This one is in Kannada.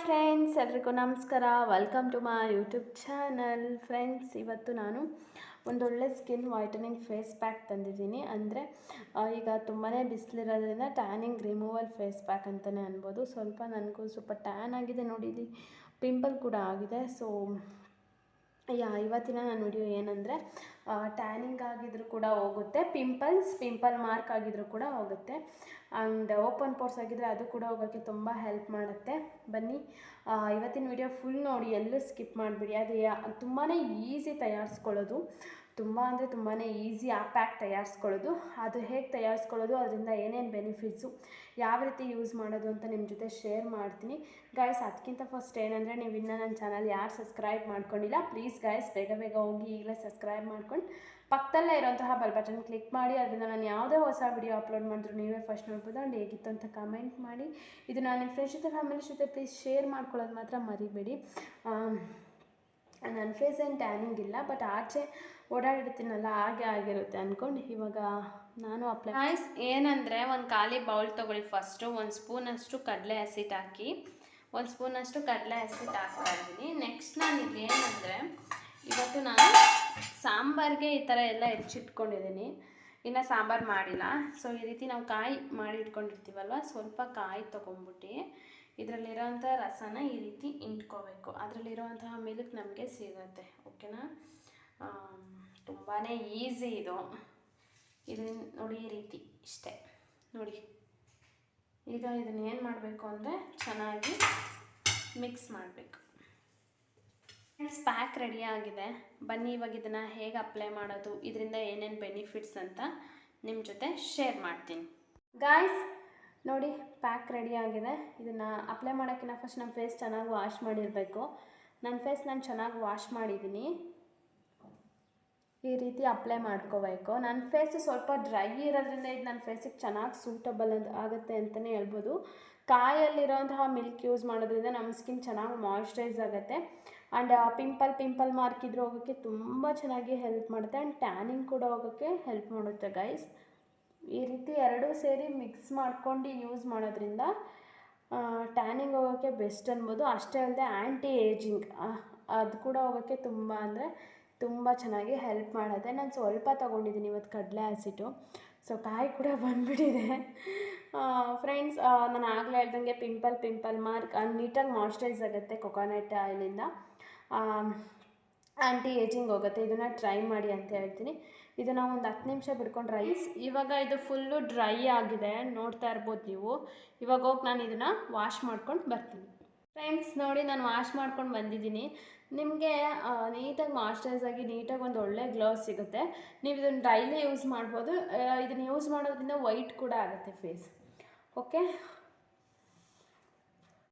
ಫ್ರೆಂಡ್ಸ್, ಎಲ್ರಿಗೂ ನಮಸ್ಕಾರ. Welcome to my YouTube channel. Friends, ಇವತ್ತು ನಾನು ಒಂದೊಳ್ಳೆ ಸ್ಕಿನ್ ವೈಟನಿಂಗ್ ಫೇಸ್ ಪ್ಯಾಕ್ ತಂದಿದ್ದೀನಿ. ಅಂದರೆ ಈಗ ತುಂಬಾ ಬಿಸಿಲಿರೋದ್ರಿಂದ ಟ್ಯಾನಿಂಗ್ ರಿಮೂವಲ್ ಫೇಸ್ ಪ್ಯಾಕ್ ಅಂತಲೇ ಅನ್ಬೋದು. ನನಗೂ ಸ್ವಲ್ಪ ಟ್ಯಾನ್ ಆಗಿದೆ ನೋಡಿ, ಇಲ್ಲಿ ಪಿಂಪಲ್ ಕೂಡ ಆಗಿದೆ. ಸೊ ಇವತ್ತಿನ ನನ್ನ ವಿಡಿಯೋ ಏನಂದರೆ, ಟ್ಯಾನಿಂಗ್ ಆಗಿದ್ರೂ ಕೂಡ ಹೋಗುತ್ತೆ, ಪಿಂಪಲ್ ಮಾರ್ಕ್ ಆಗಿದ್ರೂ ಕೂಡ ಹೋಗುತ್ತೆ, ಆ್ಯಂಡ್ ಓಪನ್ ಪೋರ್ಸ್ ಆಗಿದ್ದರೆ ಅದು ಕೂಡ ಹೋಗೋಕ್ಕೆ ತುಂಬ ಹೆಲ್ಪ್ ಮಾಡುತ್ತೆ. ಬನ್ನಿ, ಇವತ್ತಿನ ವಿಡಿಯೋ ಫುಲ್ ನೋಡಿ, ಎಲ್ಲೂ ಸ್ಕಿಪ್ ಮಾಡಿಬಿಡಿ. ಅದು ತುಂಬಾ ಈಸಿ ತಯಾರಿಸ್ಕೊಳ್ಳೋದು, ತುಂಬ ಅಂದರೆ ತುಂಬಾ ಈಸಿ ಆ ಪ್ಯಾಕ್ ತಯಾರಿಸ್ಕೊಳ್ಳೋದು. ಅದು ಹೇಗೆ ತಯಾರಿಸ್ಕೊಳ್ಳೋದು, ಅದರಿಂದ ಏನೇನು ಬೆನಿಫಿಟ್ಸು, ಯಾವ ರೀತಿ ಯೂಸ್ ಮಾಡೋದು ಅಂತ ನಿಮ್ಮ ಜೊತೆ ಶೇರ್ ಮಾಡ್ತೀನಿ ಗಾಯ್ಸ್. ಅದಕ್ಕಿಂತ ಫಸ್ಟ್ ಏನಂದರೆ, ನೀವು ಇನ್ನೂ ನನ್ನ ಚಾನಲ್ ಯಾರು ಸಬ್ಸ್ಕ್ರೈಬ್ ಮಾಡ್ಕೊಂಡಿಲ್ಲ, ಪ್ಲೀಸ್ ಗಾಯ್ಸ್ ಬೇಗ ಹೋಗಿ ಈಗಲೇ ಸಬ್ಸ್ಕ್ರೈಬ್ ಮಾಡ್ಕೊಂಡು ಪಕ್ಕದಲ್ಲೇ ಇರೋಂತಹ ಬೆಲ್ ಬಟನ್ ಕ್ಲಿಕ್ ಮಾಡಿ. ಅದರಿಂದ ನಾನು ಯಾವುದೇ ಹೊಸ ವಿಡಿಯೋ ಅಪ್ಲೋಡ್ ಮಾಡಿದ್ರು ನೀವೇ ಫಸ್ಟ್ ನೋಡ್ಬೋದು. ಆ್ಯಂಡ್ ಹೇಗಿತ್ತು ಅಂತ ಕಮೆಂಟ್ ಮಾಡಿ. ಇದು ನಾನು ನಿಮ್ಮ ಫ್ರೆಂಡ್ಸ್ ಜೊತೆ ಫ್ಯಾಮಿಲಿ ಜೊತೆ ಪ್ಲೀಸ್ ಶೇರ್ ಮಾಡ್ಕೊಳ್ಳೋದು ಮಾತ್ರ ಮರಿಬೇಡಿ. ನನ್ನ ಫೇಸ್ ಏನು ಟ್ಯಾನಿಂಗ್ ಇಲ್ಲ, ಬಟ್ ಆಚೆ ಓಡಾಡಿರ್ತೀನಲ್ಲ ಹಾಗೆ ಆಗಿರುತ್ತೆ ಅಂದ್ಕೊಂಡು ಇವಾಗ ನಾನು ಅಪ್ಲೈ ಗಾಯ್ಸ್. ಏನಂದರೆ, ಒಂದು ಖಾಲಿ ಬೌಲ್ ತೊಗೊಳ್ಳಿ. ಫಸ್ಟು ಒಂದು ಸ್ಪೂನಷ್ಟು ಕಡಲೆ ಹಸಿಟ್ಟು ಹಾಕಿ, ಒಂದು ಸ್ಪೂನಷ್ಟು ಕಡಲೆ ಹಸಿಟ್ಟು ಹಾಕ್ತಾ ಇದ್ದೀನಿ. ನೆಕ್ಸ್ಟ್ ನಾನು ಇಲ್ಲಿ ಏನಂದರೆ, ಇವತ್ತು ನಾನು ಸಾಂಬಾರಿಗೆ ಈ ಥರ ಎಲ್ಲ ಹೆಚ್ಚಿಟ್ಕೊಂಡಿದ್ದೀನಿ, ಇನ್ನು ಸಾಂಬಾರು ಮಾಡಿಲ್ಲ. ಸೊ ಈ ರೀತಿ ನಾವು ಕಾಯಿ ಮಾಡಿ ಇಟ್ಕೊಂಡಿರ್ತೀವಲ್ವ, ಸ್ವಲ್ಪ ಕಾಯಿ ತೊಗೊಂಬಿಟ್ಟು ಇದರಲ್ಲಿರೋಂಥ ರಸನ ಈ ರೀತಿ ಇಂಟ್ಕೋಬೇಕು. ಅದರಲ್ಲಿರೋವಂತಹ ಮಿಲ್ಕ್ ನಮಗೆ ಸಿಗುತ್ತೆ, ಓಕೆನಾ. ತುಂಬಾ ಈಸಿ ಇದು ನೋಡಿ, ಈ ರೀತಿ ಇಷ್ಟೇ ನೋಡಿ. ಈಗ ಇದನ್ನು ಏನು ಮಾಡಬೇಕು ಅಂದರೆ, ಚೆನ್ನಾಗಿ ಮಿಕ್ಸ್ ಮಾಡಬೇಕು. ಪ್ಯಾಕ್ ರೆಡಿ ಆಗಿದೆ. ಬನ್ನಿ ಇವಾಗ ಇದನ್ನು ಹೇಗೆ ಅಪ್ಲೈ ಮಾಡೋದು, ಇದರಿಂದ ಏನೇನು ಬೆನಿಫಿಟ್ಸ್ ಅಂತ ನಿಮ್ಮ ಜೊತೆ ಶೇರ್ ಮಾಡ್ತೀನಿ ಗಾಯ್ಸ್. ನೋಡಿ, ಪ್ಯಾಕ್ ರೆಡಿ ಆಗಿದೆ. ಇದನ್ನು ಅಪ್ಲೈ ಮಾಡೋಕ್ಕಿಂತ ಫಸ್ಟ್ ನಮ್ಮ ಫೇಸ್ ಚೆನ್ನಾಗಿ ವಾಶ್ ಮಾಡಿರಬೇಕು. ನನ್ನ ಫೇಸ್ ನಾನು ಚೆನ್ನಾಗಿ ವಾಶ್ ಮಾಡಿದ್ದೀನಿ. ಈ ರೀತಿ ಅಪ್ಲೈ ಮಾಡ್ಕೋಬೇಕು. ನನ್ನ ಫೇಸು ಸ್ವಲ್ಪ ಡ್ರೈ ಇರೋದ್ರಿಂದ ಇದು ನನ್ನ ಫೇಸಿಗೆ ಚೆನ್ನಾಗಿ ಸೂಟಬಲ್ ಆಗುತ್ತೆ ಅಂತಲೇ ಹೇಳ್ಬೋದು. ಕಾಯಲ್ಲಿರೋಂತಹ ಮಿಲ್ಕ್ ಯೂಸ್ ಮಾಡೋದ್ರಿಂದ ನಮ್ಮ ಸ್ಕಿನ್ ಚೆನ್ನಾಗಿ ಮಾಯ್ಶ್ಚರೈಸ್ ಆಗುತ್ತೆ. ಆ್ಯಂಡ್ ಪಿಂಪಲ್ ಮಾರ್ಕ್ ಇದ್ರೂ ಹೋಗೋಕ್ಕೆ ತುಂಬ ಚೆನ್ನಾಗಿ ಹೆಲ್ಪ್ ಮಾಡುತ್ತೆ. ಆ್ಯಂಡ್ ಟ್ಯಾನಿಂಗ್ ಕೂಡ ಹೋಗೋಕ್ಕೆ ಹೆಲ್ಪ್ ಮಾಡುತ್ತೆ ಗೈಸ್. ಈ ರೀತಿ ಎರಡೂ ಸೇರಿ ಮಿಕ್ಸ್ ಮಾಡ್ಕೊಂಡು ಯೂಸ್ ಮಾಡೋದ್ರಿಂದ ಟ್ಯಾನಿಂಗ್ ಹೋಗೋಕ್ಕೆ ಬೆಸ್ಟ್ ಅನ್ಬೋದು. ಅಷ್ಟೇ ಅಲ್ಲದೆ ಆ್ಯಂಟಿ ಏಜಿಂಗ್ ಅದು ಕೂಡ ಹೋಗೋಕ್ಕೆ ತುಂಬ ಅಂದರೆ ತುಂಬ ಚೆನ್ನಾಗಿ ಹೆಲ್ಪ್ ಮಾಡುತ್ತೆ. ನಾನು ಸ್ವಲ್ಪ ತೊಗೊಂಡಿದ್ದೀನಿ ಇವತ್ತು ಕಡಲೆ ಹಸಿಟ್ಟು. ಸೊ ಕಾಯಿ ಕೂಡ ಬಂದುಬಿಟ್ಟಿದೆ ಫ್ರೆಂಡ್ಸ್. ನಾನು ಆಗಲೇ ಹೇಳ್ದಂಗೆ ಪಿಂಪಲ್ ಮಾರ್ಕ್ ನೀಟಾಗಿ ಮಾಯ್ಶ್ಚರೈಸ್ ಆಗುತ್ತೆ ಕೊಕೊನಟ್ ಆಯಿಲಿಂದ. ಆ್ಯಂಟಿ ಏಜಿಂಗ್ ಹೋಗುತ್ತೆ. ಇದನ್ನು ಟ್ರೈ ಮಾಡಿ ಅಂತ ಹೇಳ್ತೀನಿ. ಇದನ್ನು ಒಂದು 10 ನಿಮಿಷ ಬಿಡ್ಕೊಂಡು ರೈಸ್. ಇವಾಗ ಇದು ಫುಲ್ಲು ಡ್ರೈ ಆಗಿದೆ, ನೋಡ್ತಾ ಇರ್ಬೋದು ನೀವು. ಇವಾಗ ಹೋಗಿ ನಾನು ಇದನ್ನು ವಾಶ್ ಮಾಡ್ಕೊಂಡು ಬರ್ತೀನಿ ಫ್ರೆಂಡ್ಸ್. ನೋಡಿ, ನಾನು ವಾಶ್ ಮಾಡ್ಕೊಂಡು ಬಂದಿದ್ದೀನಿ. ನಿಮಗೆ ನೀಟಾಗಿ ಮಾಯ್ಶ್ಚರೈಸ್ ಆಗಿ ನೀಟಾಗಿ ಒಂದು ಒಳ್ಳೆ ಗ್ಲೋ ಸಿಗುತ್ತೆ. ನೀವು ಇದನ್ನು ಡೈಲಿ ಯೂಸ್ ಮಾಡ್ಬೋದು. ಇದನ್ನು ಯೂಸ್ ಮಾಡೋದ್ರಿಂದ ವೈಟ್ ಕೂಡ ಆಗುತ್ತೆ ಫೇಸ್, ಓಕೆ.